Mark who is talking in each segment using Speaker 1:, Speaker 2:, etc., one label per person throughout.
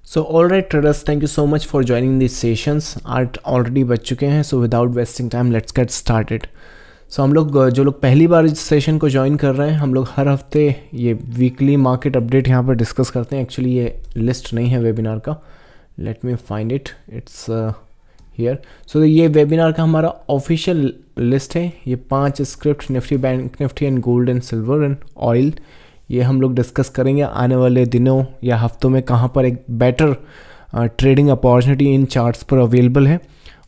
Speaker 1: So alright traders, thank you so much for joining this sessions. 8 already बज चुके हैं, so without wasting time let's get started. So हम लोग जो लोग पहली बार इस सेशन को ज्वाइन कर रहे हैं, हम लोग हर हफ्ते ये वीकली मार्केट अपडेट यहाँ पर डिस्कस करते हैं। एक्चुअली ये लिस्ट नहीं है वेबिनार का, let me find it, it's here. So ये वेबिनार का हमारा ऑफिशियल लिस्ट है। ये 5 script, Nifty, bank Nifty and gold and silver and oil, ये हम लोग डिस्कस करेंगे आने वाले दिनों या हफ्तों में कहाँ पर एक better trading opportunity in charts पर अवेलेबल है।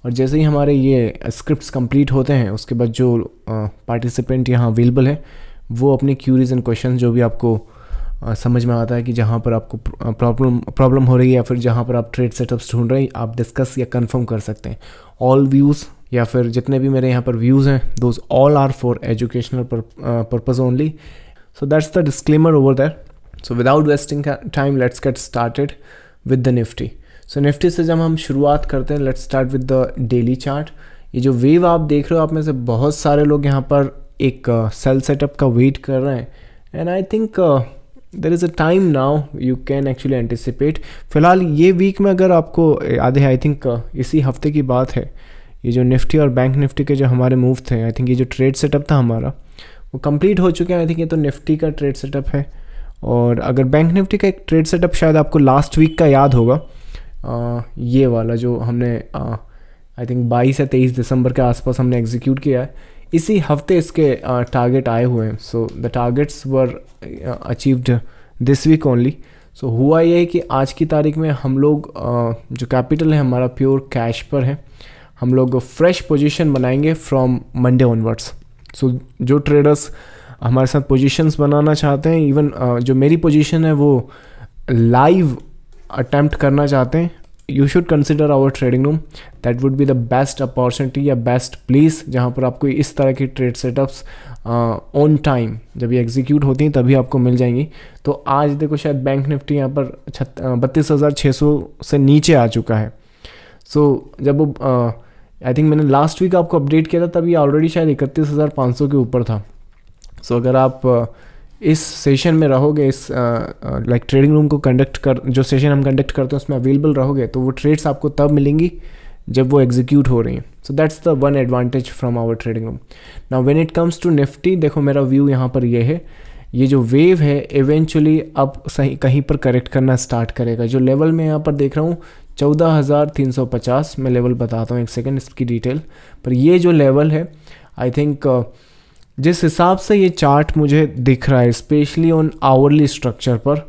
Speaker 1: और जैसे ही हमारे ये स्क्रिप्ट्स कंप्लीट होते हैं, उसके बाद जो पार्टिसिपेंट यहाँ अवेलेबल है वो अपनी क्यूरीज एंड क्वेश्चन जो भी आपको समझ में आता है कि जहाँ पर आपको प्रॉब्लम हो रही है या फिर जहाँ पर आप ट्रेड सेटअप्स ढूंढ रहे हैं, आप डिस्कस या कंफर्म कर सकते हैं। ऑल व्यूज़ या फिर जितने भी मेरे यहाँ पर व्यूज़ हैं, those all are for educational purpose only. So that's the disclaimer over there. So without wasting time, let's get started with the Nifty. So Nifty से जब हम शुरुआत करते हैं, let's start with the daily chart. ये जो wave आप देख रहे हो, आप में से बहुत सारे लोग यहाँ पर एक सेल सेटअप का वेट कर रहे हैं, and I think there is a time now you can actually anticipate. फिलहाल ये वीक में अगर आपको याद है, आई थिंक इसी हफ्ते की बात है, ये जो निफ्टी और बैंक निफ्टी के जो हमारे मूव थे, आई थिंक ये जो ट्रेड सेटअप था हमारा वो कंप्लीट हो चुके हैं। आई थिंक ये तो निफ्टी का ट्रेड सेटअप है, और अगर बैंक निफ्टी का एक ट्रेड सेटअप शायद आपको लास्ट वीक का याद होगा, ये वाला जो हमने आई थिंक 22 या 23 दिसंबर के आसपास हमने एग्जीक्यूट किया है। इसी हफ्ते इसके टारगेट आए हुए हैं। So the targets were achieved this week only. So हुआ ये है कि आज की तारीख में हम लोग जो कैपिटल है हमारा प्योर कैश पर है, हम लोग फ्रेश पोजीशन बनाएंगे फ्रॉम मंडे ऑनवर्ड्स। सो जो ट्रेडर्स हमारे साथ पोजीशंस बनाना चाहते हैं, इवन जो मेरी पोजीशन है वो लाइव अटैम्प्ट करना चाहते हैं, you should consider our trading room. That would be the best opportunity या बेस्ट प्लेस जहाँ पर आपको इस तरह की ट्रेड सेटअप्स ऑन टाइम जब ये एग्जीक्यूट होती हैं तभी आपको मिल जाएंगी। तो आज देखो शायद बैंक निफ्टी यहाँ पर 32,600 से नीचे आ चुका है। सो जब वो आई थिंक मैंने लास्ट वीक आपको अपडेट किया था, तभी ऑलरेडी शायद 31,500 के ऊपर था। सो अगर आप इस सेशन में रहोगे, इस लाइक ट्रेडिंग रूम को कंडक्ट कर, जो सेशन हम कंडक्ट करते हैं उसमें अवेलेबल रहोगे, तो वो ट्रेड्स आपको तब मिलेंगी जब वो एग्जीक्यूट हो रही हैं। So that's the one advantage from our trading room. Now when it comes to Nifty, देखो मेरा व्यू यहाँ पर ये है, ये जो वेव है इवेंचुअली अब सही कहीं पर करेक्ट करना स्टार्ट करेगा। जो लेवल मैं यहाँ पर देख रहा हूँ 14,350, मैं लेवल बताता हूँ एक सेकेंड इसकी डिटेल, पर ये जो लेवल है आई थिंक जिस हिसाब से ये चार्ट मुझे दिख रहा है, स्पेशली ऑन आवरली स्ट्रक्चर पर,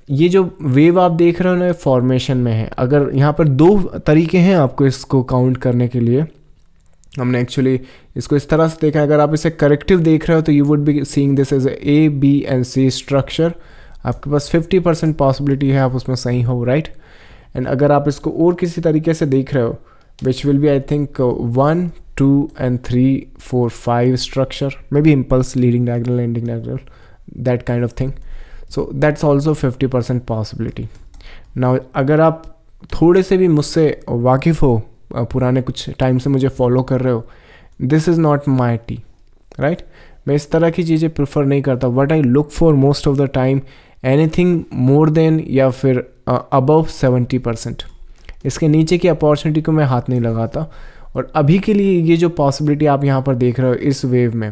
Speaker 1: ये जो वेव आप देख रहे हो ना फॉर्मेशन में है। अगर यहाँ पर 2 तरीके हैं आपको इसको काउंट करने के लिए, हमने एक्चुअली इसको इस तरह से देखा है। अगर आप इसे करेक्टिव देख रहे हो तो you would be seeing this as A B and C structure. आपके पास 50% पॉसिबिलिटी है आप उसमें सही हो, राइट। एंड अगर आप इसको और किसी तरीके से देख रहे हो, which will be I think 1, 2 and 3, 4, 5 structure, maybe impulse, leading diagonal, ending diagonal, that kind of thing. So that's also 50% possibility. Now अगर आप थोड़े से भी मुझसे वाकिफ़ हो, पुराने कुछ टाइम से मुझे फॉलो कर रहे हो, this is not my T, right. मैं इस तरह की चीज़ें प्रेफर नहीं करता। What I look for most of the time, anything more than या फिर अबव 70%, इसके नीचे की अपॉर्चुनिटी को मैं हाथ नहीं लगाता। और अभी के लिए ये जो पॉसिबिलिटी आप यहाँ पर देख रहे हो इस वेव में,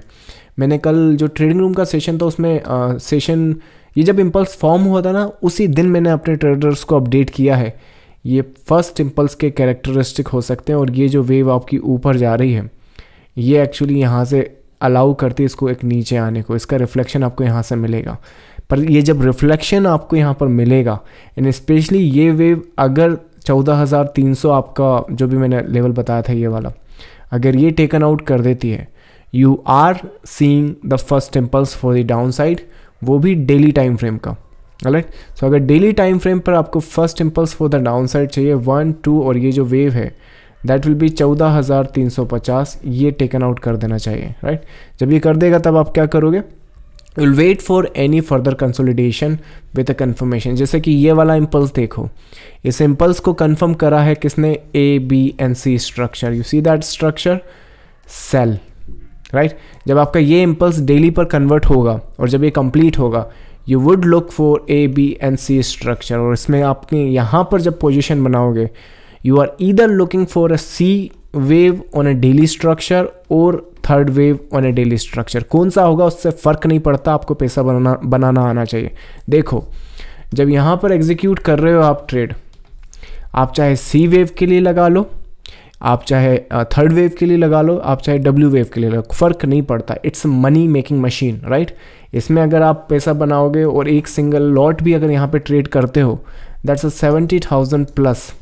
Speaker 1: मैंने कल जो ट्रेडिंग रूम का सेशन था उसमें सेशन ये जब इम्पल्स फॉर्म हुआ था ना, उसी दिन मैंने अपने ट्रेडर्स को अपडेट किया है ये फर्स्ट इम्पल्स के कैरेक्टरिस्टिक हो सकते हैं, और ये जो वेव आपकी ऊपर जा रही है ये एक्चुअली यहाँ से अलाउ करती है इसको एक नीचे आने को, इसका रिफ्लेक्शन आपको यहाँ से मिलेगा। पर ये जब रिफ्लेक्शन आपको यहाँ पर मिलेगा, एंड स्पेशली ये वेव अगर 14,300 आपका जो भी मैंने लेवल बताया था ये वाला, अगर ये टेकन आउट कर देती है, you are seeing the first impulse for the down side, वो भी डेली टाइम फ्रेम का, राइट। सो अगर डेली टाइम फ्रेम पर आपको first impulse for the down side चाहिए 1, 2, और ये जो वेव है दैट विल बी 14,350, ये टेकन आउट कर देना चाहिए, राइट। जब ये कर देगा तब आप क्या करोगे, will wait for any further consolidation with a confirmation. जैसे कि ये वाला इम्पल्स देखो, इस इम्पल्स को कंफर्म करा है किसने, A B and C structure. You see that structure, sell, right. जब आपका ये इम्पल्स डेली पर कन्वर्ट होगा और जब ये कंप्लीट होगा, you would look for A B and C structure, और इसमें आपने यहाँ पर जब पोजीशन बनाओगे you are either looking for a C wave on a daily structure और third wave on a daily structure. कौन सा होगा उससे फ़र्क नहीं पड़ता, आपको पैसा बनाना आना चाहिए। देखो जब यहाँ पर एग्जीक्यूट कर रहे हो आप ट्रेड, आप चाहे सी वेव के लिए लगा लो, आप चाहे थर्ड वेव के लिए लगा लो, आप चाहे डब्ल्यू वेव के लिए लगा लो, फ़र्क नहीं पड़ता। It's money making machine, right. इसमें अगर आप पैसा बनाओगे और एक सिंगल लॉट भी अगर यहाँ पे ट्रेड करते हो, दैट्स अ 70,000 प्लस।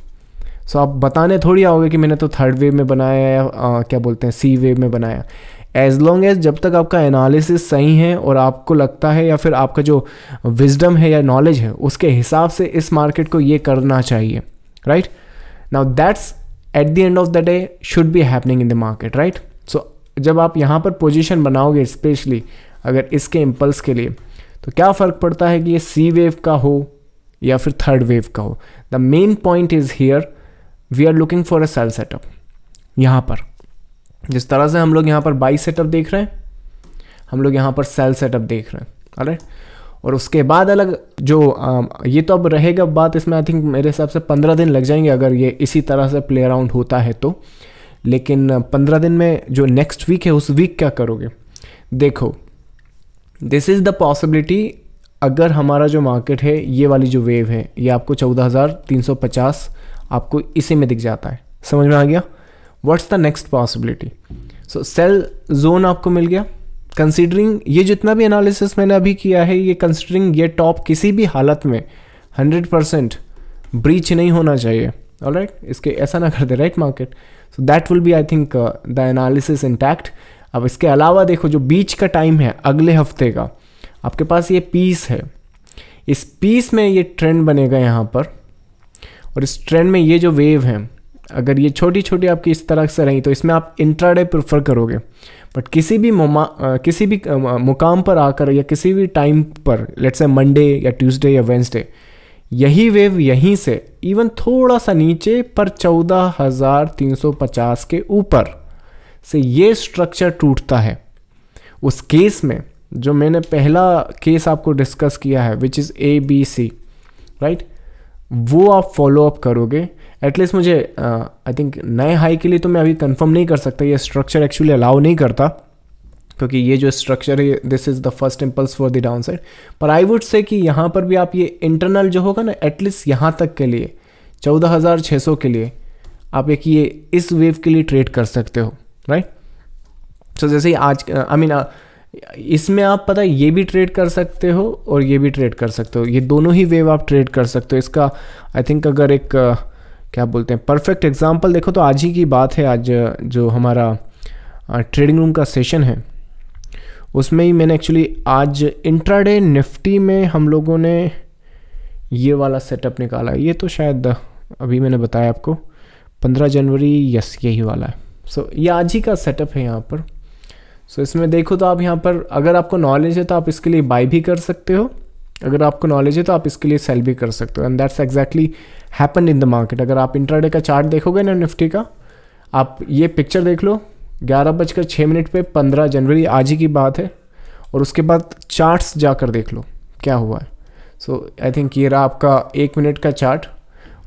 Speaker 1: सो आप बताने थोड़ी आओगे कि मैंने तो थर्ड वेव में बनाया या क्या बोलते हैं सी वेव में बनाया। एज लॉन्ग एज जब तक आपका एनालिसिस सही है और आपको लगता है या फिर आपका जो विजडम है या नॉलेज है उसके हिसाब से इस मार्केट को ये करना चाहिए, right. Now that's at the end of the day should be happening in the market, right. So जब आप यहाँ पर पोजीशन बनाओगे स्पेशली अगर इसके इम्पल्स के लिए, तो क्या फ़र्क पड़ता है कि ये सी वेव का हो या फिर थर्ड वेव का हो। The main point is here we are looking for a sell setup. यहाँ पर जिस तरह से हम लोग यहाँ पर बाई सेटअप देख रहे हैं, हम लोग यहाँ पर सेल सेटअप देख रहे हैं, ऑलराइट। और उसके बाद अलग जो ये तो अब रहेगा बात, इसमें आई थिंक मेरे हिसाब से 15 दिन लग जाएंगे अगर ये इसी तरह से प्ले अराउंड होता है तो। लेकिन 15 दिन में जो नेक्स्ट वीक है उस वीक क्या करोगे। देखो दिस इज़ द पॉसिबिलिटी, अगर हमारा जो मार्केट है ये वाली जो वेव है ये आपको 14,350 आपको इसी में दिख जाता है, समझ में आ गया। What's the next possibility. So sell zone आपको मिल गया। कंसीडरिंग ये जितना भी एनालिसिस मैंने अभी किया है, ये कंसीडरिंग ये टॉप किसी भी हालत में 100% ब्रीच नहीं होना चाहिए, ऑलराइट। इसके ऐसा ना कर दे, right market. So that will be I think the analysis intact. अब इसके अलावा देखो जो बीच का टाइम है अगले हफ्ते का, आपके पास ये पीस है, इस पीस में ये ट्रेंड बनेगा यहाँ पर, और इस ट्रेंड में ये जो वेव है अगर ये छोटी छोटी आपकी इस तरह से रही तो इसमें आप इंट्राडे प्रेफर करोगे। बट किसी भी मुकाम पर आकर या किसी भी टाइम पर, लेट्स से मंडे या ट्यूसडे या वेंसडे, यही वेव यहीं से इवन थोड़ा सा नीचे पर 14,350 के ऊपर से ये स्ट्रक्चर टूटता है, उस केस में जो मैंने पहला केस आपको डिस्कस किया है विच इज़ ABC, राइट, वो आप फॉलो अप करोगे। एटलीस्ट मुझे आई थिंक नए हाई के लिए तो मैं अभी कंफर्म नहीं कर सकता, ये स्ट्रक्चर एक्चुअली अलाउ नहीं करता क्योंकि ये जो स्ट्रक्चर है this is the first impulse for the down side. पर आई वुड से कि यहाँ पर भी आप ये इंटरनल जो होगा ना, एटलीस्ट यहाँ तक के लिए 14,600 के लिए आप एक ये इस वेव के लिए ट्रेड कर सकते हो, राइट। सो जैसे ही आज इसमें आप पता है ये भी ट्रेड कर सकते हो और ये भी ट्रेड कर सकते हो, ये दोनों ही वेव आप ट्रेड कर सकते हो। इसका आई थिंक अगर एक क्या बोलते हैं परफेक्ट एग्जांपल देखो तो आज ही की बात है, आज जो हमारा ट्रेडिंग रूम का सेशन है उसमें ही मैंने एक्चुअली आज इंट्राडे निफ्टी में हम लोगों ने ये वाला सेटअप निकाला। ये तो शायद अभी मैंने बताया आपको 15 जनवरी, यस यही वाला है। सो ये आज ही का सेटअप है यहाँ पर। सो इसमें देखो तो आप यहाँ पर अगर आपको नॉलेज है तो आप इसके लिए बाय भी कर सकते हो, अगर आपको नॉलेज है तो आप इसके लिए सेल भी कर सकते हो, and that's exactly happen in the market. अगर आप इंट्राडे का चार्ट देखोगे ना निफ्टी का, आप ये पिक्चर देख लो 11:06 पे 15 जनवरी आज ही की बात है, और उसके बाद चार्ट्स जाकर देख लो क्या हुआ है। सो आई थिंक ये रहा आपका 1 मिनट का चार्ट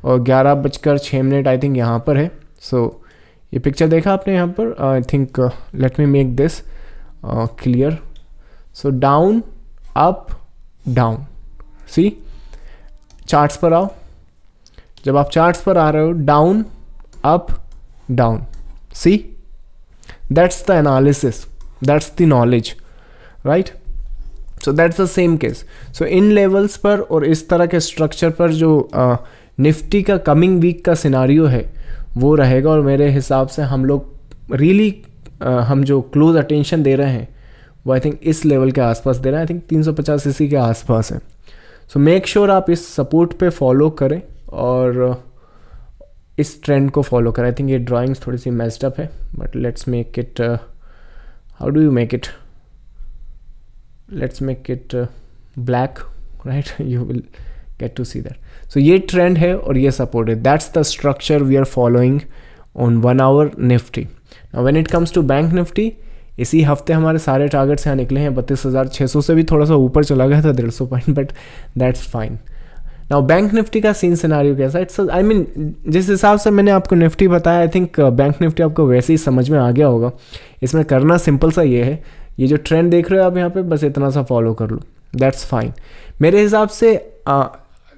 Speaker 1: और 11:06 आई थिंक यहाँ पर है। सो ये पिक्चर देखा आपने यहाँ पर, I think let me make this clear. So down up down, see charts पर आओ, जब आप चार्ट्स पर आ रहे हो down up down, see that's the analysis, that's the knowledge, right. So that's the same case. So इन levels पर और इस तरह के स्ट्रक्चर पर जो निफ्टी का कमिंग वीक का सिनारियो है वो रहेगा, और मेरे हिसाब से हम लोग रियली हम जो क्लोज अटेंशन दे रहे हैं वो आई थिंक इस लेवल के आसपास दे रहे हैं, आई थिंक 350 इसी के आसपास है। सो मेक श्योर आप इस सपोर्ट पे फॉलो करें और इस ट्रेंड को फॉलो करें। आई थिंक ये ड्राइंग्स थोड़ी सी मेस्ड अप है, but let's make it, how do you make it, let's make it black, right, you will get to see that. So ये ट्रेंड है और ये सपोर्ट है, that's the structure we are following on 1 hour Nifty. Now when it comes to bank Nifty, इसी हफ्ते हमारे सारे targets यहाँ निकले हैं 32,600 से भी थोड़ा सा ऊपर चला गया था 150 point, but that's fine. Now bank Nifty का सीन सिनारियो कैसा, इट्स आई मीन जिस हिसाब से मैंने आपको निफ्टी बताया, आई थिंक बैंक निफ्टी आपको वैसे ही समझ में आ गया होगा। इसमें करना सिंपल सा ये है, ये जो ट्रेंड देख रहे हो आप यहाँ पे, बस इतना सा फॉलो कर लो, दैट्स फाइन। मेरे हिसाब से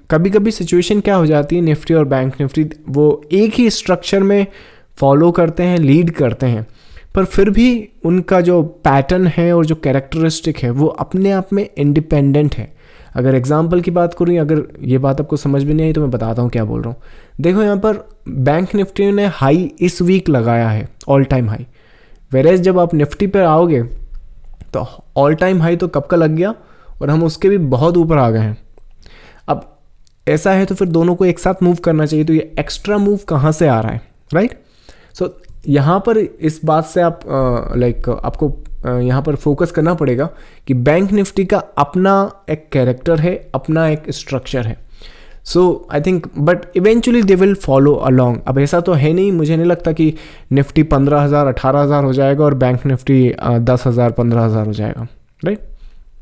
Speaker 1: कभी कभी सिचुएशन क्या हो जाती है, निफ्टी और बैंक निफ्टी वो एक ही स्ट्रक्चर में फॉलो करते हैं, लीड करते हैं, पर फिर भी उनका जो पैटर्न है और जो कैरेक्टरिस्टिक है वो अपने आप में इंडिपेंडेंट है। अगर एग्जांपल की बात करूँ, अगर ये बात आपको समझ में नहीं आई तो मैं बताता हूँ क्या बोल रहा हूँ। देखो यहाँ पर बैंक निफ्टी ने हाई इस वीक लगाया है, ऑल टाइम हाई, वेरेज जब आप निफ्टी पर आओगे तो ऑल टाइम हाई तो कब का लग गया और हम उसके भी बहुत ऊपर आ गए हैं। अब ऐसा है तो फिर दोनों को एक साथ मूव करना चाहिए, तो ये एक्स्ट्रा मूव कहाँ से आ रहा है, राइट। सो यहाँ पर इस बात से आप आपको यहाँ पर फोकस करना पड़ेगा कि बैंक निफ्टी का अपना एक कैरेक्टर है, अपना एक स्ट्रक्चर है। So I think but eventually they will follow along. अब ऐसा तो है नहीं, मुझे नहीं लगता कि निफ्टी 15,000 18,000 हो जाएगा और बैंक निफ्टी 10,000 15,000 हो जाएगा, राइट।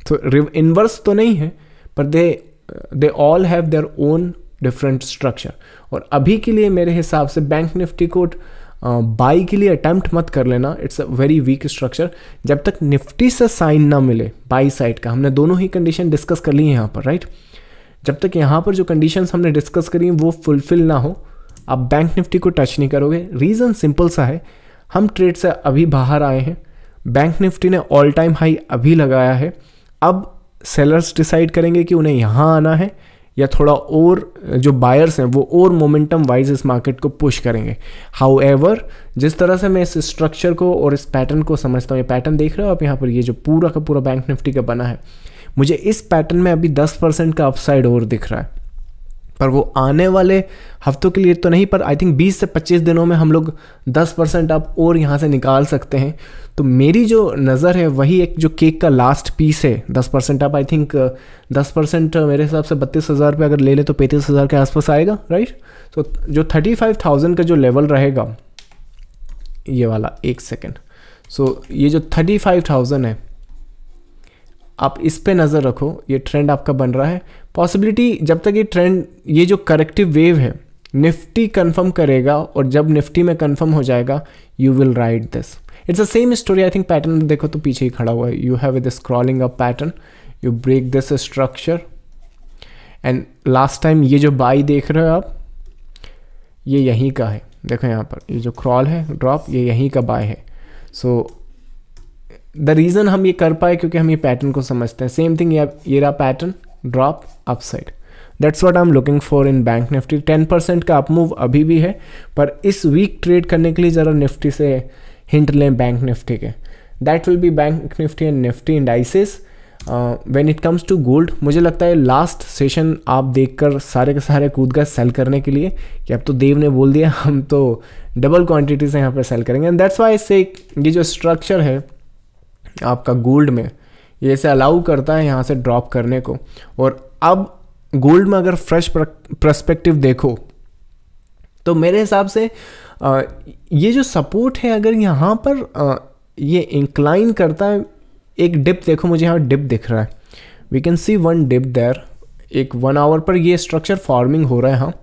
Speaker 1: सो इनवर्स तो नहीं है, पर they all have their own different structure. और अभी के लिए मेरे हिसाब से बैंक निफ्टी को बाई के लिए अटैम्प्ट मत कर लेना, it's a very weak structure. जब तक निफ्टी से साइन ना मिले बाई साइड का, हमने दोनों ही कंडीशन डिस्कस कर ली है यहाँ पर, राइट। जब तक यहाँ पर जो कंडीशंस हमने डिस्कस करी हैं वो फुलफिल ना हो, आप बैंक निफ्टी को टच नहीं करोगे। रीज़न सिंपल सा है, हम ट्रेड से अभी बाहर आए हैं, बैंक निफ्टी ने ऑल टाइम हाई अभी लगाया है। अब सेलर्स डिसाइड करेंगे कि उन्हें यहाँ आना है या थोड़ा और जो बायर्स हैं वो और मोमेंटम वाइज इस मार्केट को पुश करेंगे। हाउएवर जिस तरह से मैं इस स्ट्रक्चर को और इस पैटर्न को समझता हूँ, ये पैटर्न देख रहे हो आप यहाँ पर, ये जो पूरा का पूरा बैंक निफ्टी का बना है, मुझे इस पैटर्न में अभी 10% का अपसाइड और दिख रहा है, पर वो आने वाले हफ्तों के लिए तो नहीं, पर आई थिंक 20 से 25 दिनों में हम लोग 10% आप और यहाँ से निकाल सकते हैं। तो मेरी जो नज़र है वही एक जो केक का लास्ट पीस है, 10% आप आई थिंक 10% मेरे हिसाब से 32,000 पे अगर ले ले तो 35,000 के आसपास आएगा, राइट। तो जो 35,000 का जो लेवल रहेगा, ये वाला, एक सेकेंड, सो ये जो 35,000 है आप इस पे नज़र रखो, ये ट्रेंड आपका बन रहा है। पॉसिबिलिटी जब तक ये ट्रेंड, ये जो करेक्टिव वेव है, निफ्टी कंफर्म करेगा और जब निफ्टी में कंफर्म हो जाएगा you will ride this. It's the same story, I think pattern देखो तो पीछे ही खड़ा हुआ है। You have this crawling up pattern, you break this structure and last time ये जो बाई देख रहे हो आप, ये यहीं का है। देखो यहाँ पर ये जो क्रॉल है ड्रॉप, ये यहीं का बाय है। सो द रीज़न हम ये कर पाए क्योंकि हम ये पैटर्न को समझते हैं। सेम थिंग ये रहा pattern, drop upside, that's what I am looking for in bank Nifty. 10% का अप मूव अभी भी है, पर इस वीक ट्रेड करने के लिए ज़रा निफ्टी से हिंट लें बैंक निफ्टी के। That will be bank Nifty and Nifty indices. When it comes to gold, मुझे लगता है लास्ट सेशन आप देखकर सारे के सारे कूद गए सेल करने के लिए कि अब तो देव ने बोल दिया हम तो डबल क्वांटिटी से यहाँ पर सेल करेंगे। एंड दैट्स वाई से ये जो स्ट्रक्चर है आपका गोल्ड में, ये इसे अलाउ करता है यहाँ से ड्रॉप करने को। और अब गोल्ड में अगर फ्रेश पर्सपेक्टिव देखो तो मेरे हिसाब से ये जो सपोर्ट है, अगर यहाँ पर ये इंक्लाइन करता है, एक डिप देखो, मुझे यहाँ डिप दिख रहा है, we can see one dip there, एक 1 आवर पर ये स्ट्रक्चर फॉर्मिंग हो रहा है। हाँ,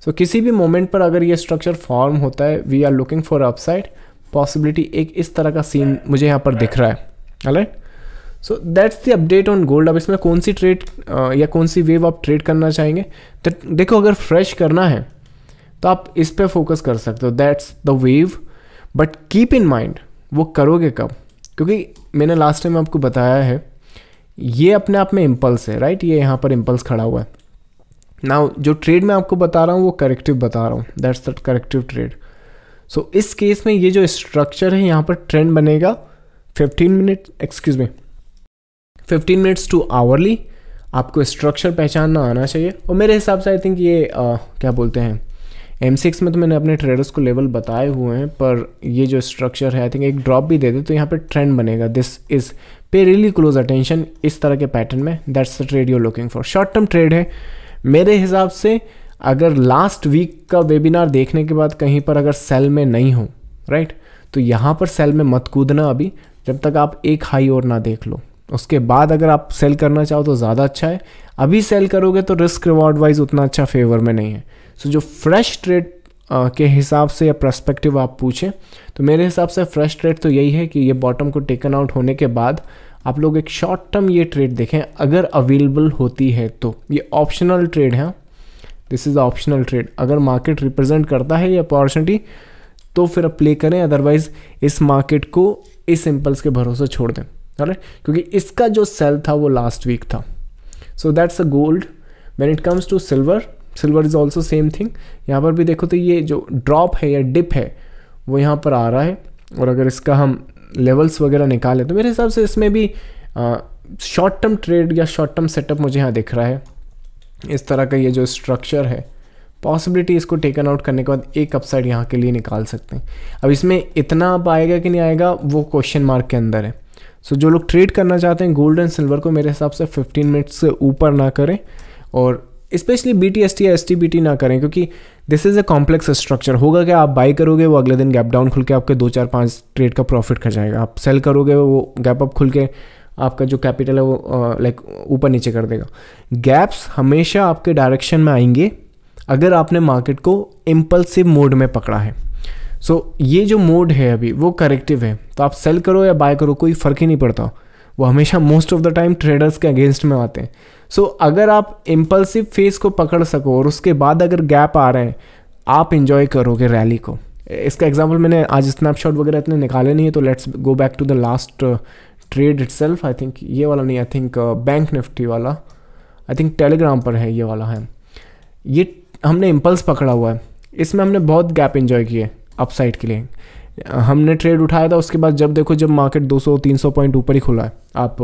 Speaker 1: सो किसी भी मोमेंट पर अगर ये स्ट्रक्चर फॉर्म होता है, we are looking for upside possibility. एक इस तरह का सीन मुझे यहाँ पर दिख रहा है, right. So that's the update on gold. अब इसमें कौन सी ट्रेड या कौन सी वेव आप ट्रेड करना चाहेंगे, तो देखो अगर फ्रेश करना है तो आप इस पे फोकस कर सकते हो, that's the wave. But keep in mind वो करोगे कब, क्योंकि मैंने लास्ट टाइम आपको बताया है ये अपने आप में इम्पल्स है, राइट। ये यहाँ पर इम्पल्स खड़ा हुआ है। नाउ जो ट्रेड मैं आपको बता रहा हूँ वो करेक्टिव बता रहा हूँ, दैट्स द करेक्टिव ट्रेड। सो इस केस में ये जो स्ट्रक्चर है यहाँ पर ट्रेंड बनेगा 15 मिनट्स टू आवरली। आपको स्ट्रक्चर पहचानना आना चाहिए। और मेरे हिसाब से आई थिंक ये क्या बोलते हैं, M6 में तो मैंने अपने ट्रेडर्स को लेवल बताए हुए हैं, पर ये जो स्ट्रक्चर है आई थिंक एक ड्रॉप भी दे दे तो यहाँ पे ट्रेंड बनेगा। This is pay really close attention इस तरह के पैटर्न में, that's the trade you are looking for. Short term trade है मेरे हिसाब से। अगर लास्ट वीक का वेबिनार देखने के बाद कहीं पर अगर सेल में नहीं हो, राइट, तो यहाँ पर सेल में मत कूदना अभी। जब तक आप एक हाई और ना देख लो। उसके बाद अगर आप सेल करना चाहो तो ज़्यादा अच्छा है। अभी सेल करोगे तो रिस्क रिवॉर्ड वाइज उतना अच्छा फेवर में नहीं है। सो जो फ्रेश ट्रेड के हिसाब से या पर्सपेक्टिव आप पूछें तो मेरे हिसाब से फ्रेश ट्रेड तो यही है कि ये बॉटम को टेकन आउट होने के बाद आप लोग एक शॉर्ट टर्म ये ट्रेड देखें अगर अवेलेबल होती है तो। ये ऑप्शनल ट्रेड है, दिस इज़ ऑप्शनल ट्रेड। अगर मार्केट रिप्रेजेंट करता है ये अपॉर्चुनिटी तो फिर प्ले करें, अदरवाइज इस मार्केट को इस इम्पल्स के भरोसे छोड़ दें, क्योंकि इसका जो सेल था वो लास्ट वीक था। So that's a gold. When it comes to silver, silver is also same thing. यहाँ पर भी देखो तो ये जो ड्रॉप है या डिप है वो यहाँ पर आ रहा है, और अगर इसका हम लेवल्स वगैरह निकालें तो मेरे हिसाब से इसमें भी शॉर्ट टर्म ट्रेड या शॉर्ट टर्म सेटअप मुझे यहाँ दिख रहा है। इस तरह का ये जो स्ट्रक्चर है, पॉसिबिलिटी इसको टेकन आउट करने के बाद एक अपसाइड यहाँ के लिए निकाल सकते हैं। अब इसमें इतना आप आएगा कि नहीं आएगा वो क्वेश्चन मार्क के अंदर है। सो जो लोग ट्रेड करना चाहते हैं गोल्ड एंड सिल्वर को, मेरे हिसाब से 15 मिनट्स से ऊपर ना करें, और स्पेशली BTST या STBT ना करें, क्योंकि this is a complex structure. होगा क्या, आप बाई करोगे वो अगले दिन गैप डाउन खुल के आपके 2-4-5 ट्रेड का प्रॉफिट खा जाएगा। आप सेल करोगे वो गैप अप खुल के आपका जो कैपिटल है वो लाइक ऊपर नीचे कर देगा। गैप्स हमेशा आपके डायरेक्शन में आएंगे अगर आपने मार्केट को इम्पल्सिव मोड में पकड़ा है। सो ये जो मोड है अभी वो करेक्टिव है, तो आप सेल करो या बाय करो कोई फ़र्क ही नहीं पड़ता, वो हमेशा most of the time traders के अगेंस्ट में आते हैं। सो अगर आप इम्पल्सिव फेस को पकड़ सको और उसके बाद अगर गैप आ रहे हैं, आप इंजॉय करोगे रैली को। इसका एग्जांपल मैंने आज स्नैपशॉट वगैरह इतने निकाले नहीं है, तो let's go back to the last trade itself. I think ये वाला नहीं, आई थिंक बैंक निफ्टी वाला, आई थिंक टेलीग्राम पर है ये वाला है। ये हमने इम्पल्स पकड़ा हुआ है, इसमें हमने बहुत गैप एंजॉय किए अपसाइड के लिए। हमने ट्रेड उठाया था, उसके बाद जब देखो जब मार्केट 200-300 पॉइंट ऊपर ही खुला है, आप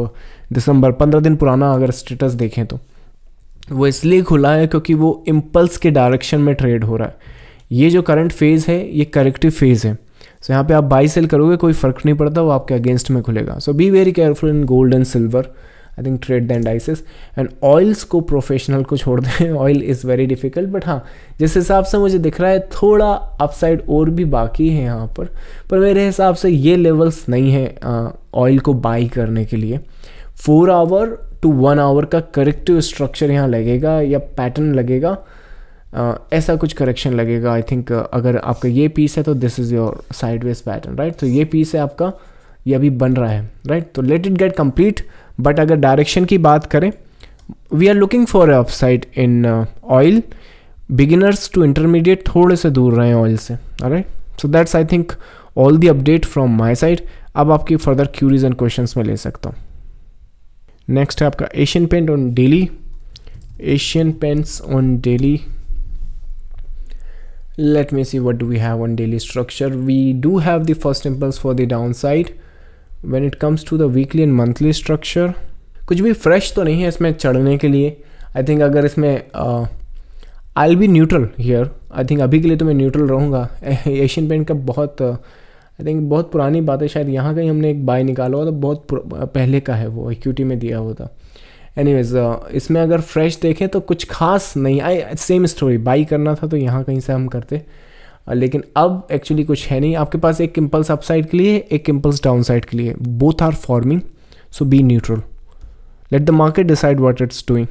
Speaker 1: दिसंबर 15 दिन पुराना अगर स्टेटस देखें तो वो इसलिए खुला है क्योंकि वो इम्पल्स के डायरेक्शन में ट्रेड हो रहा है। ये जो करंट फेज़ है ये करेक्टिव फेज़ है। सो यहाँ पे आप बाई सेल करोगे कोई फ़र्क नहीं पड़ता, वो आपके अगेंस्ट में खुलेगा। So be very careful in gold and silver. I think trade the indices and oils को प्रोफेशनल को छोड़ दें, oil is very difficult. But हाँ, जिस हिसाब से मुझे दिख रहा है थोड़ा अपसाइड और भी बाकी है यहाँ पर मेरे हिसाब से ये लेवल्स नहीं है ऑयल को बाई करने के लिए। 4 आवर टू 1 आवर का करेक्टिव स्ट्रक्चर यहाँ लगेगा या पैटर्न लगेगा, ऐसा कुछ करेक्शन लगेगा। आई थिंक अगर आपका ये पीस है तो this is your sideways pattern, right. तो ये पीस है आपका, ये अभी बन रहा है, राइट। तो let it get complete. But अगर डायरेक्शन की बात करें, we are looking for upside in oil. Beginners to intermediate थोड़े से दूर रहे ऑयल से, right. So that's I think all the update from my side. अब आपकी फर्दर क्यूरीज एंड क्वेश्चंस में ले सकता हूँ। नेक्स्ट है आपका Asian paint on daily. Asian paints on daily, let me see what do we have on daily structure. We do have the first impulse for the downside. When it comes to the weekly and monthly structure, कुछ भी fresh तो नहीं है इसमें चढ़ने के लिए। I think अगर इसमें I will be neutral here. I think अभी के लिए तो मैं न्यूट्रल रहूँगा। एशियन पेंट का बहुत आई थिंक बहुत पुरानी बात है, शायद यहाँ का ही हमने एक बाय निकाला हुआ था, बहुत पहले का है, वो इक्विटी में दिया हुआ था। एनीवेज इसमें अगर फ्रेश देखें तो कुछ खास नहीं आई, सेम स्टोरी। बाई करना था तो यहाँ कहीं से हम करते, लेकिन अब एक्चुअली कुछ है नहीं। आपके पास एक इम्पल्स अपसाइड के लिए, एक इम्पल्स डाउन साइड के लिए, both are forming. So be neutral, let the market decide what it's doing.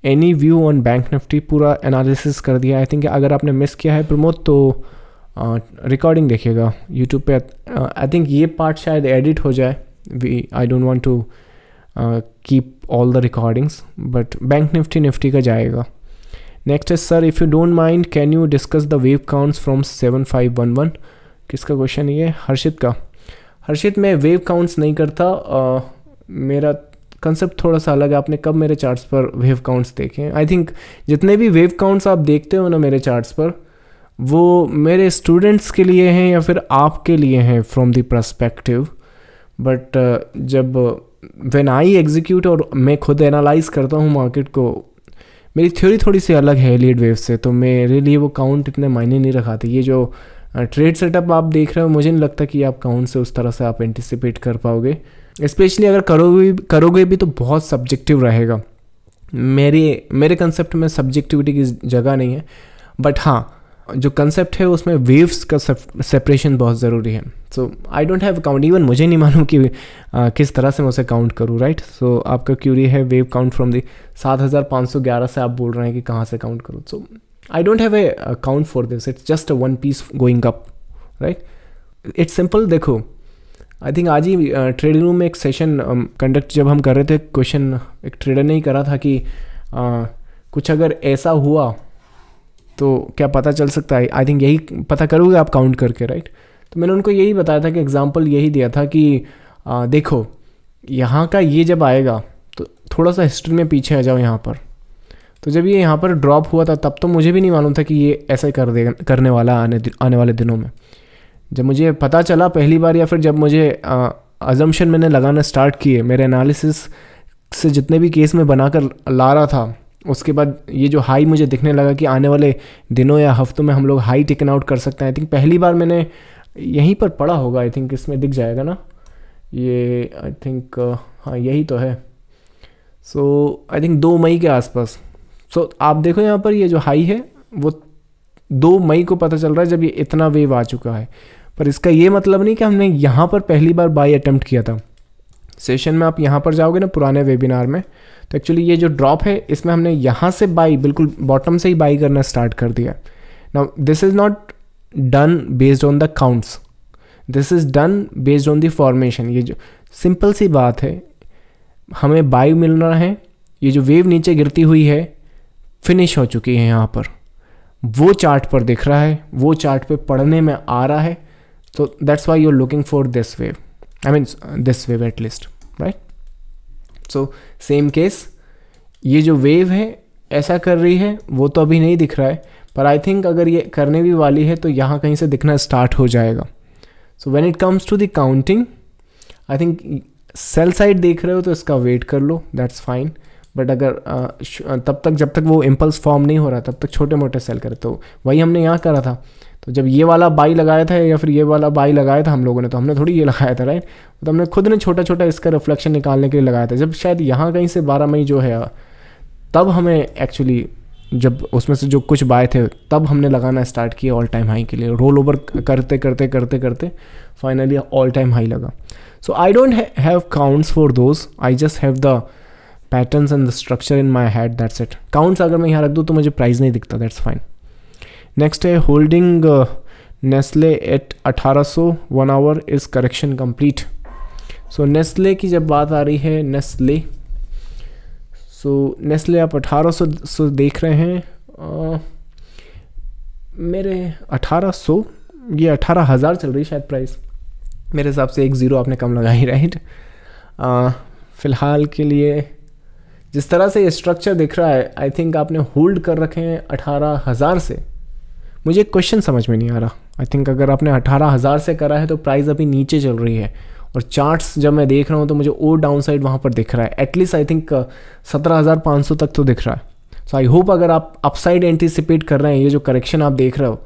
Speaker 1: Any view on bank Nifty, पूरा एनालिसिस कर दिया। आई थिंक अगर आपने मिस किया है प्रमोद तो रिकॉर्डिंग देखिएगा यूट्यूब पे। आई थिंक ये पार्ट शायद एडिट हो जाए, I don't want to keep all the recordings, but bank Nifty का जाएगा। नेक्स्ट है sir, if you don't mind can you discuss the wave counts from 7511। किसका क्वेश्चन है ये? हर्षित का। हर्षित, मैं वेव काउंट्स नहीं करता, मेरा कंसेप्ट थोड़ा सा अलग है। आपने कब मेरे चार्ट्स पर वेव काउंट्स देखे हैं? आई थिंक जितने भी वेव काउंट्स आप देखते हो ना मेरे चार्ट्स पर, वो मेरे स्टूडेंट्स के लिए हैं या फिर आपके लिए हैं फ्रॉम द पर्सपेक्टिव। बट जब व्हेन आई एग्जीक्यूट और मैं खुद एनालाइज करता हूँ मार्केट को, मेरी थ्योरी थोड़ी सी अलग है लीड वेव से, तो मेरे लिए वो काउंट इतने मायने नहीं रखाते। ये जो ट्रेड सेटअप आप देख रहे हो, मुझे नहीं लगता कि आप काउंट से उस तरह से आप एंटिसिपेट कर पाओगे। स्पेशली अगर करोगे भी तो बहुत सब्जेक्टिव रहेगा। मेरे कंसेप्ट में सब्जेक्टिविटी की जगह नहीं है। बट हाँ, जो कंसेप्ट है उसमें वेव्स का सेपरेशन बहुत ज़रूरी है. So I don't have count, even मुझे नहीं मालूम कि किस तरह से मैं उसे काउंट करूँ, राइट. सो आपका क्यूरी है वेव काउंट फ्रॉम दी 7511 से आप बोल रहे हैं कि कहाँ से काउंट करूँ. So I don't have a count for this, it's just a one piece going up, right. It's simple. देखो आई थिंक आज ही ट्रेडिंग रूम में एक सेशन कंडक्ट जब हम कर रहे थे, क्वेश्चन एक ट्रेडर ने ही करा था कि कुछ अगर ऐसा हुआ तो क्या पता चल सकता है. आई थिंक यही पता करोगे आप काउंट करके, राइट. तो मैंने उनको यही बताया था कि एग्जांपल यही दिया था कि देखो यहाँ का ये जब आएगा तो थोड़ा सा हिस्ट्री में पीछे आ जाओ यहाँ पर. तो जब ये यहाँ पर ड्रॉप हुआ था तब तो मुझे भी नहीं मालूम था कि ये ऐसा करने वाला आने वाले दिनों में. जब मुझे पता चला पहली बार, या फिर जब मुझे अजम्पशन मैंने लगाना स्टार्ट किए, मेरे एनालिसिस से जितने भी केस में बनाकर ला रहा था, उसके बाद ये जो हाई मुझे दिखने लगा कि आने वाले दिनों या हफ्तों में हम लोग हाई टेकन आउट कर सकते हैं. आई थिंक पहली बार मैंने यहीं पर पढ़ा होगा, आई थिंक इसमें दिख जाएगा ना ये, आई थिंक हाँ यही तो है. सो आई थिंक 2 मई के आसपास. सो आप देखो यहाँ पर ये जो हाई है वो 2 मई को पता चल रहा है जब ये इतना वेव आ चुका है. पर इसका ये मतलब नहीं कि हमने यहाँ पर पहली बार बाई अटेम्प्ट किया था. सेशन में आप यहाँ पर जाओगे ना पुराने वेबिनार में, तो एक्चुअली ये जो ड्रॉप है इसमें हमने यहाँ से बाई, बिल्कुल बॉटम से ही बाई करना स्टार्ट कर दिया. Now this is not done based on the counts, this is done based on the formation. ये जो सिंपल सी बात है, हमें बाई मिल रहा है, ये जो वेव नीचे गिरती हुई है फिनिश हो चुकी है यहाँ पर, वो चार्ट पर दिख रहा है, वो चार्ट पे पढ़ने में आ रहा है. तो that's why you are looking for this wave, I mean this wave at least, right. So same case, ये जो वेव है ऐसा कर रही है वो तो अभी नहीं दिख रहा है, पर आई थिंक अगर ये करने भी वाली है तो यहाँ कहीं से दिखना स्टार्ट हो जाएगा. So when it comes to the counting, I think sell side देख रहे हो तो इसका वेट कर लो, दैट्स फाइन. बट अगर तब तक जब तक वो इम्पल्स फॉर्म नहीं हो रहा तब तक छोटे मोटे सेल करे. तो वही हमने यहाँ करा था. तो जब ये वाला बाई लगाया था या फिर ये वाला बाई लगाया था हम लोगों ने, तो हमने थोड़ी ये लगाया था, राइट. तो हमने खुद ने छोटा छोटा इसका रिफ्लेक्शन निकालने के लिए लगाया था. जब शायद यहाँ कहीं से 12 मई जो है, तब हमें एक्चुअली जब उसमें से जो कुछ बाय थे तब हमने लगाना स्टार्ट किया ऑल टाइम हाई के लिए. रोल ओवर करते करते करते करते फाइनली ऑल टाइम हाई लगा. So I don't have counts for those, I just have the patterns and the structure in my head, that's it. Counts अगर मैं यहाँ रख दूँ तो मुझे प्राइस नहीं दिखता, दैट्स फाइन. नेक्स्ट है holding Nestle at 1800 1 hour is correction complete. So Nestle की जब बात आ रही है, नेस्ले, सो नेस्ले आप 1800 देख रहे हैं. मेरे 1800, ये 18,000 चल रही शायद प्राइस, मेरे हिसाब से 1 0 आपने कम लगाई, राइट. फ़िलहाल के लिए जिस तरह से ये स्ट्रक्चर दिख रहा है, आई थिंक आपने होल्ड कर रखे हैं 18,000 से. मुझे एक क्वेश्चन समझ में नहीं आ रहा. आई थिंक अगर आपने 18,000 से करा है तो प्राइस अभी नीचे चल रही है, और चार्ट्स जब मैं देख रहा हूँ तो मुझे और डाउन साइड वहाँ पर दिख रहा है. एटलीस्ट आई थिंक 17,500 तक तो दिख रहा है. सो आई होप अगर आप अपसाइड एंटिसिपेट कर रहे हैं, ये जो करेक्शन आप देख रहे हो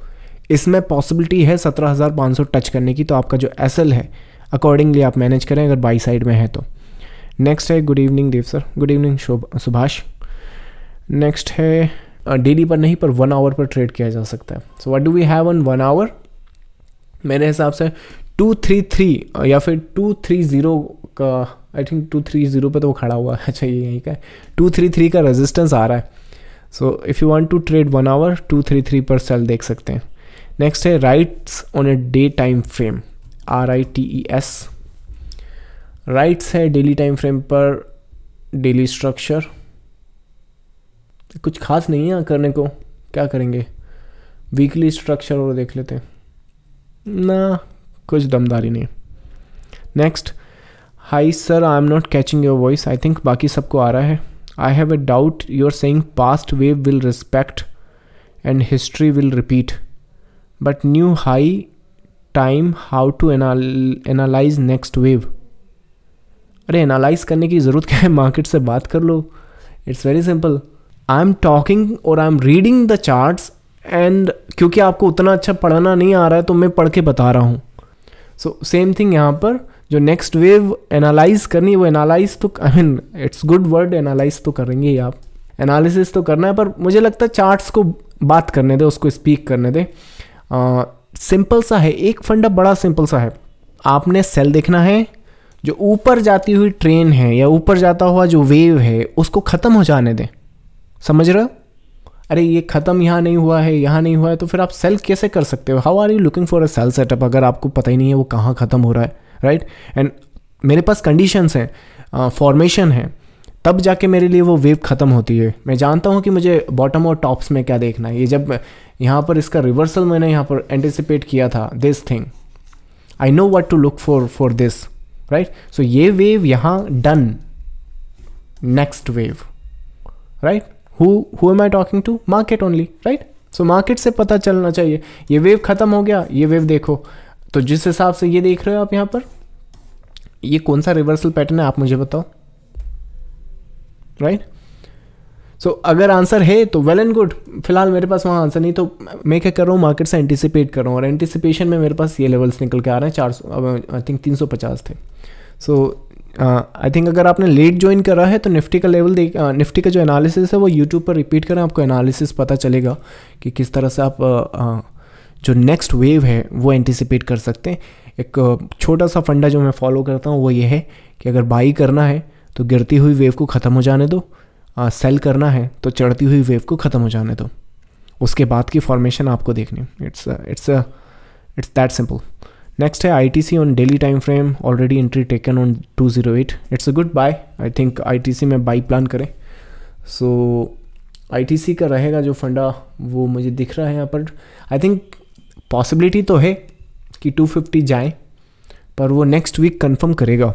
Speaker 1: इसमें पॉसिबिलिटी है 17,500 टच करने की. तो आपका जो एसएल है अकॉर्डिंगली आप मैनेज करें अगर बाई साइड में है तो. नेक्स्ट है good evening Dev sir, good evening Subhash. Next है डेली पर नहीं पर 1 आवर पर ट्रेड किया जा सकता है. So what do we have on 1 hour? मेरे हिसाब से 233 या फिर 230 का, आई थिंक 230 पे तो वो खड़ा हुआ है. अच्छा ये यहीं का है, 233 का रेजिस्टेंस आ रहा है. So if you want to trade 1 hour 233 पर सेल देख सकते हैं. नेक्स्ट है RITES on a day time frame, RITES. RITES है डेली टाइम फ्रेम पर, डेली स्ट्रक्चर कुछ खास नहीं है करने को, क्या करेंगे. वीकली स्ट्रक्चर और देख लेते हैं ना, कुछ दमदारी नहीं. Next, hi sir I am not catching your voice. I think बाकी सबको आ रहा है. I have a doubt, you are saying past wave will respect and history will repeat, but new high time how to analyze next wave. अरे analyze करने की ज़रूरत क्या है, मार्केट से बात कर लो, it's very simple. I am talking और I am reading the charts, and क्योंकि आपको उतना अच्छा पढ़ना नहीं आ रहा है तो मैं पढ़ के बता रहा हूँ. सो सेम थिंग यहाँ पर, जो नेक्स्ट वेव एनालाइज करनी है वो एनालाइज तो, I mean it's good word, analyse तो करेंगे ही आप, एनालिसिस तो करना है. पर मुझे लगता है चार्ट्स को बात करने दे, उसको स्पीक करने दे। सिंपल सा है, एक फंडा बड़ा सिंपल सा है। आपने सेल देखना है, जो ऊपर जाती हुई ट्रेन है या ऊपर जाता हुआ जो वेव है उसको ख़त्म हो जाने दें। समझ रहे हो? अरे ये ख़त्म यहाँ नहीं हुआ है, यहाँ नहीं हुआ है, तो फिर आप सेल कैसे कर सकते हो? How are you looking for a sell setup अगर आपको पता ही नहीं है वो कहाँ ख़त्म हो रहा है, राइट? एंड मेरे पास कंडीशंस हैं, फॉर्मेशन है, तब जाके मेरे लिए वो वेव ख़त्म होती है। मैं जानता हूँ कि मुझे बॉटम और टॉप्स में क्या देखना है। ये जब यहाँ पर इसका रिवर्सल मैंने यहाँ पर एंटिसिपेट किया था, this thing, I know what to look for this, right? So ये वेव यहाँ done, next wave, right? Who am I talking to? Market only, right? So market से पता चलना चाहिए ये वेव ख़त्म हो गया, ये वेव देखो। तो जिस हिसाब से ये देख रहे हो आप यहाँ पर, ये कौन सा रिवर्सल पैटर्न है आप मुझे बताओ, राइट? सो अगर आंसर है तो वेल एंड गुड। फिलहाल मेरे पास वहाँ आंसर नहीं, तो मैं क्या कर रहा हूँ, मार्केट से एंटिसिपेट कर रहा हूँ, और एंटिसिपेशन में मेरे पास ये लेवल्स निकल के आ रहे हैं 400, आई थिंक 350 थे। सो आई थिंक अगर आपने लेट ज्वाइन करा है तो निफ्टी का लेवल निफ्टी का जो एनालिसिस है वो यूट्यूब पर रिपीट करें, आपको एनालिसिस पता चलेगा कि किस तरह से आप जो नेक्स्ट वेव है वो एंटिसिपेट कर सकते हैं। एक छोटा सा फंडा जो मैं फॉलो करता हूँ वो ये है कि अगर बाई करना है तो गिरती हुई वेव को ख़त्म हो जाने दो, सेल करना है तो चढ़ती हुई वेव को ख़त्म हो जाने दो, उसके बाद की फॉर्मेशन आपको देखनी। It's that simple. नेक्स्ट है ITC on daily time frame, already entry taken on 208, it's a good buy. I think ITC में बाई प्लान करें। सो ITC का रहेगा जो फंडा वो मुझे दिख रहा है यहाँ पर। आई थिंक पॉसिबिलिटी तो है कि 250 जाए, पर वो नेक्स्ट वीक कंफर्म करेगा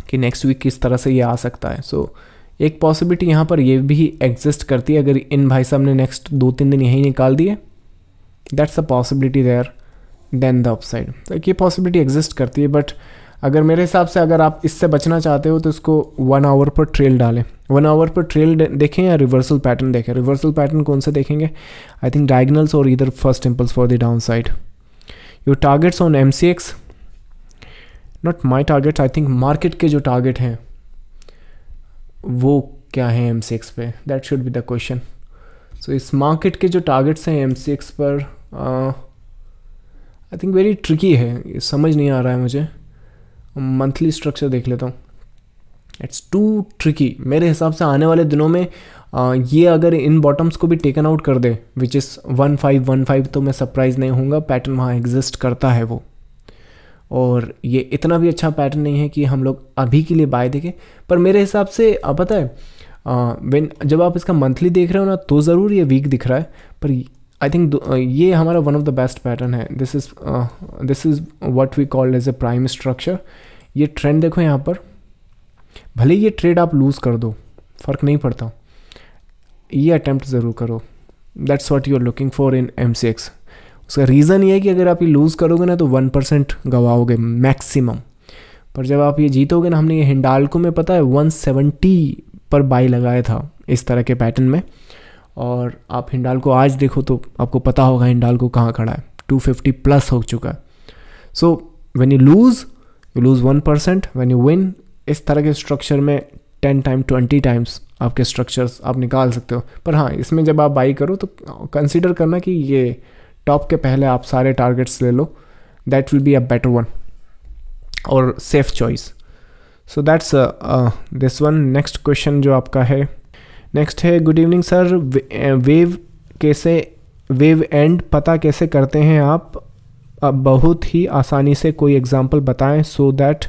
Speaker 1: कि नेक्स्ट वीक किस तरह से ये आ सकता है। सो एक पॉसिबिलिटी यहाँ पर ये भी एग्जिस्ट करती है, अगर इन भाई साहब ने नेक्स्ट 2-3 दिन यहीं निकाल दिए, that's a possibility there then the upside. तो ये पॉसिबिलिटी एग्जिस्ट करती है, बट अगर मेरे हिसाब से अगर आप इससे बचना चाहते हो तो इसको 1 आवर पर ट्रेल डालें। 1 आवर पर ट्रेल देखें या रिवर्सल पैटर्न देखें। रिवर्सल पैटर्न कौन से देखेंगे? आई थिंक डायगनल्स और इधर first impulse for the down side. Your targets on MCX, not my targets, I think market के जो टारगेट हैं वो क्या है MCX पे, that should be the question. So इस मार्केट के जो टारगेट्स हैं MCX पर आई थिंक वेरी ट्रिकी है, ये समझ नहीं आ रहा है मुझे। मंथली स्ट्रक्चर देख लेता हूँ, इट्स टू ट्रिकी। मेरे हिसाब से आने वाले दिनों में ये अगर इन बॉटम्स को भी टेकन आउट कर दे विच इज़ 1515, तो मैं सरप्राइज़ नहीं होऊंगा। पैटर्न वहाँ एग्जिस्ट करता है वो, और ये इतना भी अच्छा पैटर्न नहीं है कि हम लोग अभी के लिए बाय देखें। पर मेरे हिसाब से पता है जब आप इसका मंथली देख रहे हो ना तो ज़रूर ये वीक दिख रहा है, पर आई थिंक ये हमारा one of the best pattern है। This is what we called as a prime structure. ये ट्रेंड देखो यहाँ पर, भले ये ट्रेड आप लूज़ कर दो फ़र्क नहीं पड़ता, ये अटैम्प्ट ज़रूर करो। That's what you are looking for in MCX। उसका रीज़न ये है कि अगर आप ये लूज़ करोगे ना तो 1% गवाओगे मैक्सिमम, पर जब आप ये जीतोगे ना, हमने ये हिंडाल्को में पता है 170 पर बाई लगाया था इस तरह के पैटर्न में, और आप हिंडाल्को आज देखो तो आपको पता होगा हिंडाल्को कहाँ खड़ा है, 250 प्लस हो चुका है। So when you lose 1%, when you win, इस तरह के स्ट्रक्चर में 10 टाइम 20 टाइम्स आपके स्ट्रक्चर्स आप निकाल सकते हो। पर हाँ, इसमें जब आप बाई करो तो कंसीडर करना कि ये टॉप के पहले आप सारे टारगेट्स ले लो, that will be a better one और safe choice. So that's this one. Next question जो आपका है, नेक्स्ट है, good evening sir, wave and पता कैसे करते हैं आप? अब बहुत ही आसानी से कोई एग्जांपल बताएं सो दैट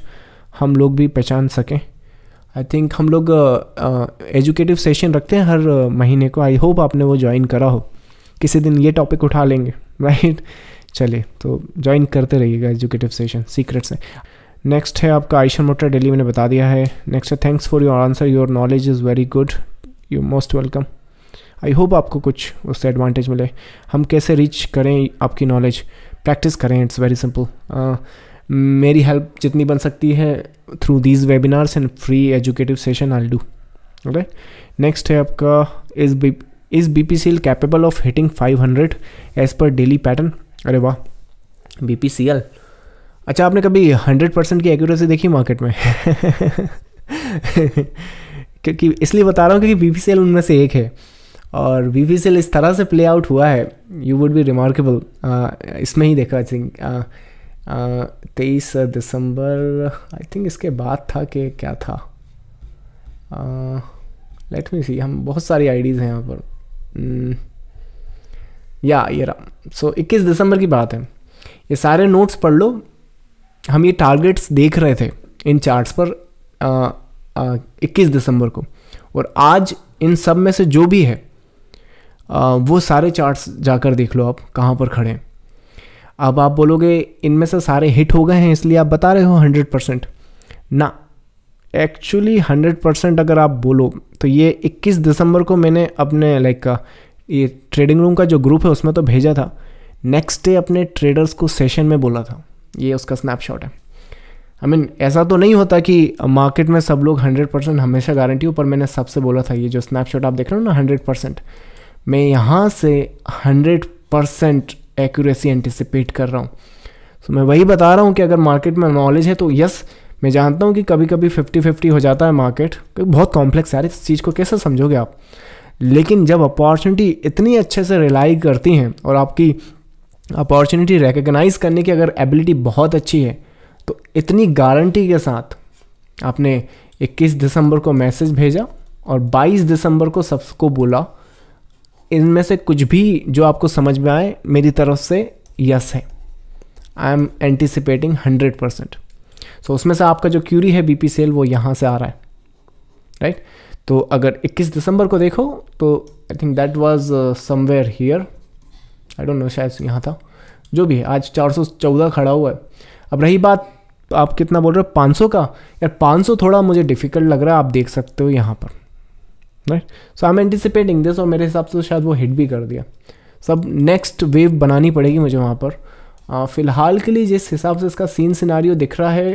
Speaker 1: हम लोग भी पहचान सकें। आई थिंक हम लोग एजुकेटिव सेशन रखते हैं हर महीने को, आई होप आपने वो ज्वाइन करा हो। किसी दिन ये टॉपिक उठा लेंगे, राइट? चलिए, तो ज्वाइन करते रहिएगा एजुकेटिव सेशन सीक्रेट से। नेक्स्ट है आपका आयशा मोटर दिल्ली, मैंने बता दिया है। नेक्स्ट है, thanks for your answer, your knowledge is very good, you most welcome. I hope आपको कुछ उससे एडवांटेज मिले। हम कैसे रीच करें आपकी नॉलेज? प्रैक्टिस करें, इट्स वेरी सिंपल। मेरी हेल्प जितनी बन सकती है through these webinars and free educative session I will do. Okay, next है आपका, is BPCL capable of hitting 500 as per daily pattern? अरे वाह, BPCL, अच्छा आपने कभी 100% की एक्यूरेसी देखी मार्केट में? क्योंकि इसलिए बता रहा हूँ क्योंकि BPCL उनमें से एक है, और VPCL इस तरह से प्ले आउट हुआ है, यू वुड बी रिमार्केबल। इसमें ही देखा I think 23 December, I think इसके बाद था कि क्या था, लेट मी सी, हम बहुत सारी आईडीज़ हैं यहाँ पर, या ये रहा। सो 21 दिसंबर की बात है, ये सारे नोट्स पढ़ लो। हम ये टारगेट्स देख रहे थे इन चार्ट्स पर 21 दिसंबर को, और आज इन सब में से जो भी है वो सारे चार्ट्स जाकर देख लो आप कहाँ पर खड़े हैं। अब आप बोलोगे इनमें से सारे हिट हो गए हैं इसलिए आप बता रहे हो 100%, ना, एक्चुअली 100% अगर आप बोलो तो ये 21 दिसंबर को मैंने अपने ये ट्रेडिंग रूम का जो ग्रुप है उसमें तो भेजा था, नेक्स्ट डे अपने ट्रेडर्स को सेशन में बोला था। ये उसका स्नैपशॉट है। आई मीन ऐसा तो नहीं होता कि मार्केट में सब लोग 100% हमेशा गारंटी हो, पर मैंने सबसे बोला था। ये जो स्नैपशॉट आप देख रहे हो ना 100%, मैं यहाँ से 100% एक्यूरेसी एंटिसिपेट कर रहा हूँ। सो मैं वही बता रहा हूँ कि अगर मार्केट में नॉलेज है तो यस, मैं जानता हूँ कि कभी कभी 50-50 हो जाता है मार्केट, क्योंकि बहुत कॉम्प्लेक्स है यार, इस चीज़ को कैसे समझोगे आप। लेकिन जब अपॉर्चुनिटी इतनी अच्छे से रिलाई करती हैं और आपकी अपॉर्चुनिटी रिकग्नाइज करने की अगर एबिलिटी बहुत अच्छी है, तो इतनी गारंटी के साथ आपने 21 दिसंबर को मैसेज भेजा और 22 दिसंबर को सबको बोला, इनमें से कुछ भी जो आपको समझ में आए मेरी तरफ से यस है, आई एम एंटिसिपेटिंग 100%। सो उसमें से आपका जो क्यूरी है BPCL वो यहाँ से आ रहा है, राइट। तो अगर 21 दिसंबर को देखो तो I think that was somewhere here, I don't know, शायद यहाँ था, जो भी है, आज 414 खड़ा हुआ है। अब रही बात आप कितना बोल रहे हो 500 का, यार 500 थोड़ा मुझे डिफिकल्ट लग रहा है, आप देख सकते हो यहाँ पर, right. So I am anticipating this, और मेरे हिसाब से तो शायद वो हिट भी कर दिया। सब नेक्स्ट वेव बनानी पड़ेगी मुझे वहाँ पर। फ़िलहाल के लिए जिस हिसाब से इसका सीन सिनारियो दिख रहा है,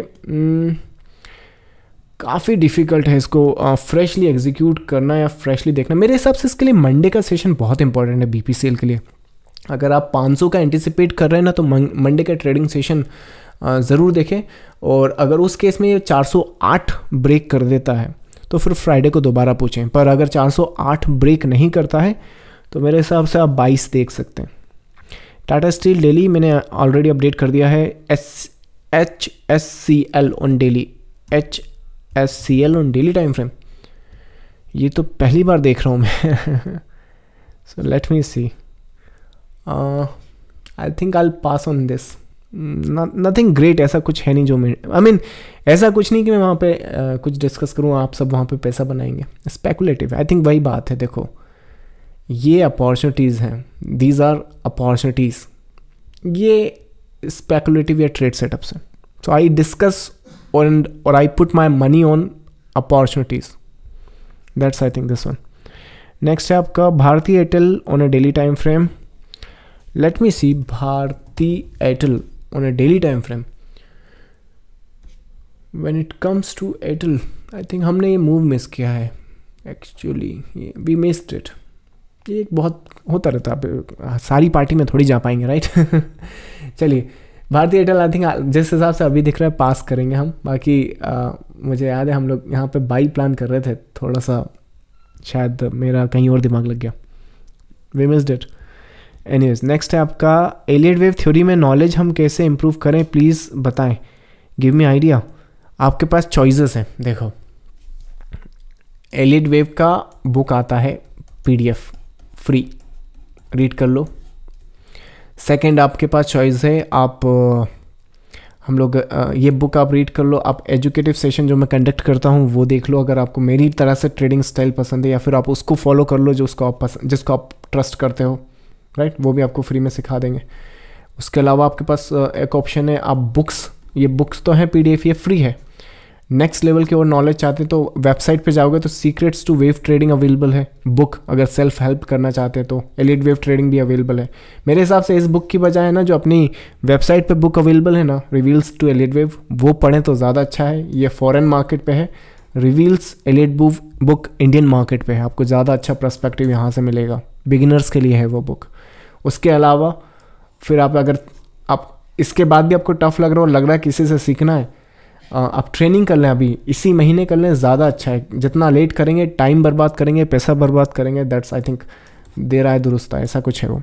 Speaker 1: काफ़ी डिफ़िकल्ट है इसको फ्रेशली एग्जीक्यूट करना या फ्रेशली देखना। मेरे हिसाब से इसके लिए मंडे का सेशन बहुत इंपॉर्टेंट है BPCL के लिए। अगर आप 500 का एंटिसिपेट कर रहे हैं ना, तो मंडे का ट्रेडिंग सेशन ज़रूर देखें। और अगर उस केस में ये 408 ब्रेक कर देता है तो फिर फ्राइडे को दोबारा पूछें। पर अगर 408 ब्रेक नहीं करता है तो मेरे हिसाब से आप 22 देख सकते हैं। टाटा स्टील डेली मैंने ऑलरेडी अपडेट कर दिया है। HSCL on daily, HSCL on daily time frame, ये तो पहली बार देख रहा हूँ मैं। So let me see, I think I pass on this. Nothing great, ऐसा कुछ है नहीं जो मैं आई मीन ऐसा कुछ नहीं कि मैं वहाँ पे कुछ डिस्कस करूँ, आप सब वहाँ पे पैसा बनाएंगे। स्पेकुलेटिव, आई थिंक वही बात है। देखो ये अपॉर्चुनिटीज़ हैं, दीज आर अपॉर्चुनिटीज़, ये स्पेकुलेटिव या ट्रेड सेटअप्स हैं। सो आई डिस्कस और I put my money on opportunities, that's I think this one. Next है आपका Bharti Airtel on a daily time frame. Let me see, Bharti Airtel on a daily time frame. When it comes to Airtel, I think हमने ये move miss किया है actually, we missed it. ये एक बहुत होता रहता है, सारी पार्टी में थोड़ी जा पाएंगे, राइट। चलिए भारतीय एयरटेल आई थिंक जिस हिसाब से अभी दिख रहा है पास करेंगे हम। बाकी मुझे याद है हम लोग यहाँ पे बाई प्लान कर रहे थे, थोड़ा सा शायद मेरा कहीं और दिमाग लग गया, we missed it. Anyways next है आपका एलियट वेव थ्योरी में नॉलेज हम कैसे इम्प्रूव करें, प्लीज़ बताएं, गिव मी आइडिया। आपके पास चॉइसेस हैं, देखो एलियट वेव का बुक आता है PDF फ्री, रीड कर लो। सेकंड आपके पास चॉइस है, आप हम लोग ये बुक आप रीड कर लो। आप एजुकेटिव सेशन जो मैं कंडक्ट करता हूँ वो देख लो, अगर आपको मेरी तरह से ट्रेडिंग स्टाइल पसंद है, या फिर आप उसको फॉलो कर लो जो उसको आप जिसको आप ट्रस्ट करते हो, राइट, वो भी आपको फ्री में सिखा देंगे। उसके अलावा आपके पास एक ऑप्शन है, आप बुक्स, ये बुक्स तो हैं PDF, ये फ्री है। नेक्स्ट लेवल की और नॉलेज चाहते हैं तो वेबसाइट पे जाओगे तो secrets to wave trading available है बुक, अगर सेल्फ हेल्प करना चाहते हैं तो एलिट वेव ट्रेडिंग भी अवेलेबल है। मेरे हिसाब से इस बुक की बजाय ना जो अपनी वेबसाइट पे बुक अवेलेबल है ना, रिवील्स टू एलिट वेव, वो पढ़ें तो ज़्यादा अच्छा है। ये फॉरेन मार्केट पे है, reveals elite book Indian market पे है, आपको ज़्यादा अच्छा पर्सपेक्टिव यहाँ से मिलेगा, बिगिनर्स के लिए है वो बुक। उसके अलावा फिर आप अगर आप इसके बाद भी आपको टफ लग रहा है और लग रहा है किसी से सीखना है, आप ट्रेनिंग कर लें, अभी इसी महीने कर लें, ज़्यादा अच्छा है। जितना लेट करेंगे टाइम बर्बाद करेंगे, पैसा बर्बाद करेंगे, दैट्स आई थिंक देर आए दुरुस्त आए, ऐसा कुछ है वो।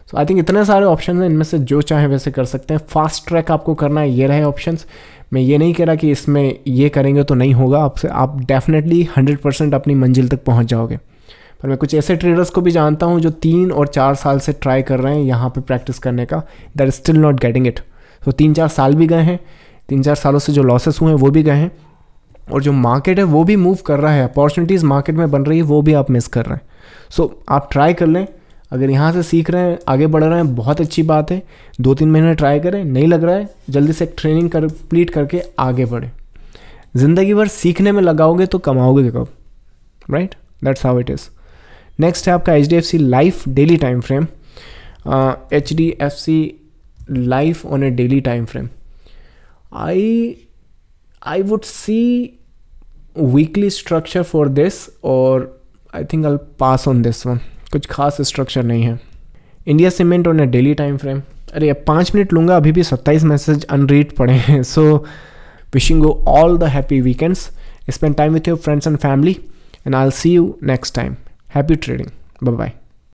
Speaker 1: सो आई थिंक इतने सारे ऑप्शन हैं, इनमें से जो चाहे वैसे कर सकते हैं। फास्ट ट्रैक आपको करना है, ये रहे ऑप्शंस। मैं ये नहीं कह रहा कि इसमें ये करेंगे तो नहीं होगा, आपसे आप डेफिनेटली 100% अपनी मंजिल तक पहुंच जाओगे। पर मैं कुछ ऐसे ट्रेडर्स को भी जानता हूं जो 3 और 4 साल से ट्राई कर रहे हैं यहाँ पे प्रैक्टिस करने का, that is still not getting it. तो 3-4 साल भी गए हैं, 3-4 सालों से जो लॉसेस हुए हैं वो भी गए हैं, और जो मार्केट है वो भी मूव कर रहा है, अपॉर्चुनिटीज़ मार्केट में बन रही है, वो भी आप मिस कर रहे हैं। सो आप ट्राई कर लें, अगर यहाँ से सीख रहे हैं, आगे बढ़ रहे हैं, बहुत अच्छी बात है। 2-3 महीने ट्राई करें, नहीं लग रहा है, जल्दी से एक ट्रेनिंग कंप्लीट करके आगे बढ़े। ज़िंदगी भर सीखने में लगाओगे तो कमाओगे कब, right? That's how it is. Next है आपका HDFC life daily time frame. HDFC life on A daily time frame, I would see weekly structure for this, और I think I'll pass on this one। कुछ खास structure नहीं है। India cement on A daily time frame, अरे अब 5 minute लूँगा, अभी भी 27 मैसेज अनरीड पड़े हैं। So wishing you all the happy weekends, spend time with your friends and family, and I will see you next time. Happy trading, bye bye.